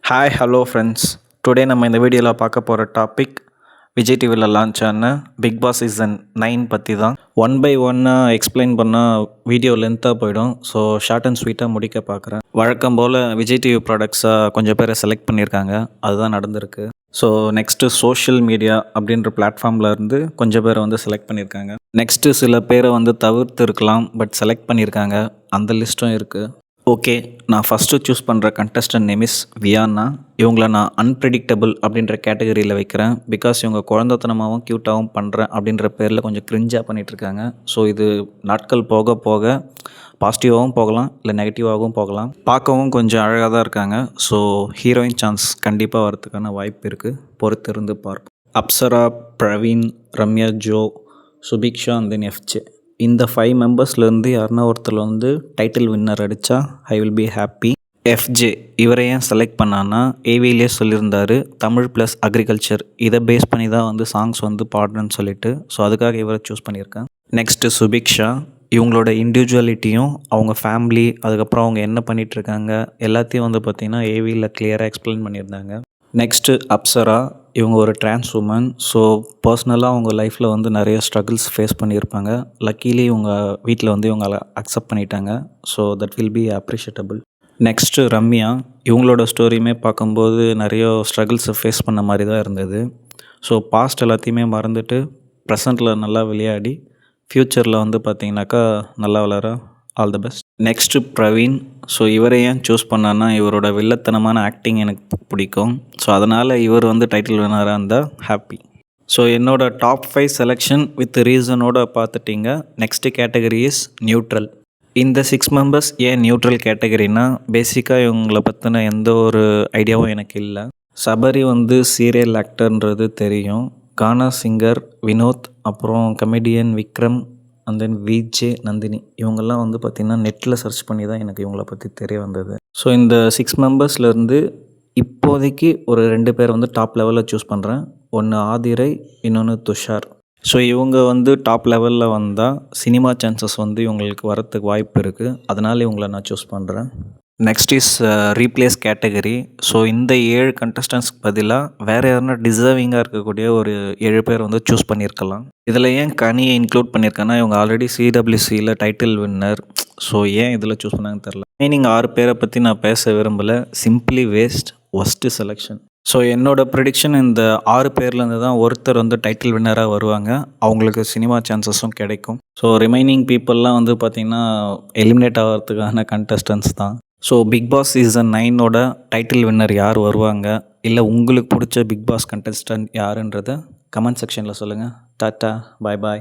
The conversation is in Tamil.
Hi hello friends. டுடே நம்ம இந்த வீடியோவில் பார்க்க போகிற டாபிக் விஜய் டிவியில் லான்ச் ஆன பிக் பாஸ் சீசன் 9 பற்றி தான். ஒன் பை ஒன்னாக எக்ஸ்பிளைன் பண்ணால் வீடியோ லென்த்தாக போயிடும். ஸோ ஷார்ட் அண்ட் ஸ்வீட்டாக முடிக்க பார்க்குறேன். வழக்கம் போல் விஜய் டிவி ப்ராடக்ட்ஸாக கொஞ்சம் பேரை செலக்ட் பண்ணியிருக்காங்க, அதுதான் நடந்திருக்கு. ஸோ நெக்ஸ்ட்டு சோஷியல் மீடியா அப்படின்ற பிளாட்ஃபார்மில் இருந்து கொஞ்சம் பேரை செலக்ட் பண்ணியிருக்காங்க. நெக்ஸ்ட்டு சில பேரை தவிர்த்து இருக்கலாம், பட் செலக்ட் பண்ணியிருக்காங்க, அந்த லிஸ்ட்டும் இருக்குது. ஓகே, நான் ஃபஸ்ட்டு சூஸ் பண்ணுற கண்டஸ்டன்ட் நேம் இஸ் வியானா. இவங்கள நான் அன்பிரடிக்டபிள் அப்படின்ற கேட்டகரியில் வைக்கிறேன். பிகாஸ் இவங்க குழந்தைத்தனமாகவும் க்யூட்டாகவும் பண்ணுறேன் அப்படின்ற பேரில் கொஞ்சம் க்ரிஞ்சாக பண்ணிகிட்ருக்காங்க. ஸோ இது நாட்கள் போக போக பாசிட்டிவாகவும் போகலாம், இல்லை நெகட்டிவாகவும் போகலாம். பார்க்கவும் கொஞ்சம் அழகாக தான் இருக்காங்க. ஸோ ஹீரோயின் சான்ஸ் கண்டிப்பாக வரதுக்கான வாய்ப்பு இருக்குது, பொறுத்திருந்து பார்ப்போம். Apsara, Praveen, Ramya, Joe, Subiksha and then FJ, இந்த 5 மெம்பர்ஸ்லேருந்து யாருன்னா ஒருத்தர் டைட்டில் வின்னர் அடித்தா I will be happy. FJ இவரை ஏன் செலக்ட் பண்ணான்னா, ஏவிலே சொல்லியிருந்தார் தமிழ் ப்ளஸ் அக்ரிகல்ச்சர் இதை பேஸ் பண்ணி தான் சாங்ஸ் பாடுறேன்னு சொல்லிட்டு. ஸோ அதுக்காக இவரை சூஸ் பண்ணியிருக்கேன். நெக்ஸ்ட்டு சுபிக்ஷா, இவங்களோட இண்டிவிஜுவலிட்டியும் அவங்க ஃபேமிலி, அதுக்கப்புறம் அவங்க என்ன பண்ணிகிட்ருக்காங்க எல்லாத்தையும் பார்த்திங்கன்னா ஏவியில் கிளியராக எக்ஸ்பிளைன் பண்ணியிருந்தாங்க. நெக்ஸ்ட்டு அப்சரா, இவங்க ஒரு ட்ரான்ஸ் உமன். ஸோ பர்சனலாக அவங்க லைஃப்பில் நிறைய ஸ்ட்ரகிள்ஸ் ஃபேஸ் பண்ணியிருப்பாங்க. லக்கீலி இவங்க வீட்டில் இவங்களை அக்செப்ட் பண்ணிட்டாங்க. So that will be appreciable. Next Ramya, இவங்களோட ஸ்டோரியுமே பார்க்கும்போது நிறைய ஸ்ட்ரகிள்ஸை ஃபேஸ் பண்ண மாதிரி தான் இருந்தது. ஸோ பாஸ்ட் எல்லாத்தையுமே மறந்துட்டு ப்ரெசண்ட்டில் நல்லா விளையாடி ஃப்யூச்சரில் பார்த்திங்கனாக்கா நல்லா வளர all the best. Next Praveen. So இவரை ஏன் சூஸ் பண்ணான்னா, இவரோட வில்லத்தனமான ஆக்டிங் எனக்கு பிடிக்கும். ஸோ அதனால் இவர் டைட்டில் வினராக இருந்தால் ஹாப்பி. ஸோ என்னோடய டாப் 5 செலெக்ஷன் வித் ரீசனோடு பார்த்துட்டிங்க. Next category is neutral. இந்த 6 மெம்பர்ஸ் ஏன் நியூட்ரல் கேட்டகரினா, பேசிக்காக இவங்களை பற்றின எந்த ஒரு ஐடியாவும் எனக்கு இல்லை. சபரி சீரியல் ஆக்டர்ன்றது தெரியும். கானா சிங்கர் வினோத், அப்புறம் comedian Vikram and then VJ, Nandhini, இவங்கெல்லாம் பார்த்திங்கன்னா நெட்டில் சர்ச் பண்ணி தான் எனக்கு இவங்கள பற்றி தெரிய வந்தது. ஸோ இந்த 6 மெம்பர்ஸ்லேருந்து இப்போதைக்கு ஒரு 2 பேர் டாப் லெவலில் சூஸ் பண்ணுறேன். ஒன்று ஆதிரை, இன்னொன்று துஷார். ஸோ இவங்க டாப் லெவலில் வந்தால் சினிமா சான்சஸ் இவங்களுக்கு வரத்துக்கு வாய்ப்பு இருக்குது. அதனால் இவங்கள நான் சூஸ் பண்ணுறேன். Next is replace category. So இந்த 7 கண்டஸ்டன்ஸ்க்கு பதிலாக வேறு யாருன்னா டிசர்விங்காக இருக்கக்கூடிய ஒரு 7 பேர் சூஸ் பண்ணியிருக்கலாம். இதில் ஏன் கனியை இன்க்ளூட் பண்ணியிருக்கேன்னா, இவங்க ஆல்ரெடி சிடபிள்யூசியில் டைட்டில் வின்னர். ஸோ ஏன் இதில் சூஸ் பண்ணாங்கன்னு தெரில. நீங்கள் 6 பேரை பற்றி நான் பேச விரும்பலை. Simply waste, worst selection. So என்னோடய ப்ரிடிக்ஷன், இந்த 6 பேர்லேருந்து தான் ஒருத்தர் டைட்டில் வின்னராக வருவாங்க. அவங்களுக்கு சினிமா சான்சஸும் கிடைக்கும். ஸோ ரிமைனிங் பீப்புளெலாம் பார்த்திங்கன்னா எலிமினேட் ஆகிறதுக்கான கண்டஸ்டன்ஸ் தான். ஸோ பிக் பாஸ் சீசன் 9ஓட டைட்டில் வின்னர் யார் வருவாங்க, இல்லை உங்களுக்கு பிடிச்ச பிக் பாஸ் கண்டஸ்டன்ட் யாருன்றதை கமெண்ட் செக்ஷனில் சொல்லுங்கள். டாட்டா, பாய் பாய்.